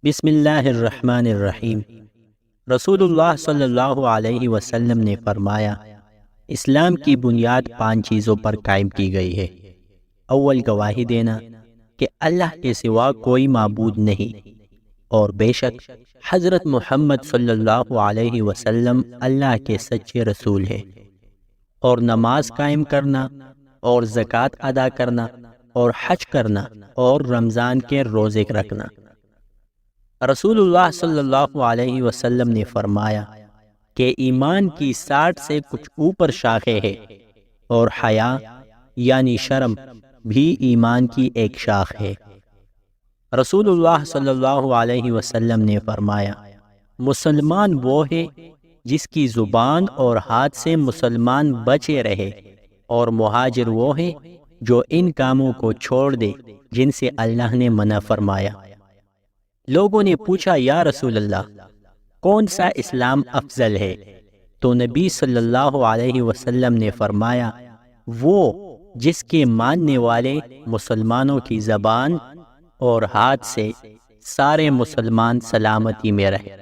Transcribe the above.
بسم اللہ الرحمن الرحیم۔ رسول اللہ صلی اللہ علیہ وسلم نے فرمایا، اسلام کی بنیاد 5 چیزوں پر قائم کی گئی ہے۔ اول، گواہی دینا کہ اللہ کے سوا کوئی معبود نہیں، اور بے شک حضرت محمد صلی اللہ علیہ وسلم اللہ کے سچے رسول ہیں۔ اور نماز قائم کرنا، اور زکوٰۃ ادا کرنا، اور حج کرنا، اور رمضان کے روزے رکھنا۔ رسول اللہ صلی اللہ علیہ وسلم نے فرمایا کہ ایمان کی 60 سے کچھ اوپر شاخیں ہیں، اور حیا یعنی شرم بھی ایمان کی ایک شاخ ہے۔ رسول اللہ صلی اللہ علیہ وسلم نے فرمایا، مسلمان وہ ہے جس کی زبان اور ہاتھ سے مسلمان بچے رہے، اور مہاجر وہ ہے جو ان کاموں کو چھوڑ دے جن سے اللہ نے منع فرمایا۔ لوگوں نے پوچھا، یا رسول اللہ، کون سا اسلام افضل ہے؟ تو نبی صلی اللہ علیہ وسلم نے فرمایا، وہ جس کے ماننے والے مسلمانوں کی زبان اور ہاتھ سے سارے مسلمان سلامتی میں رہے۔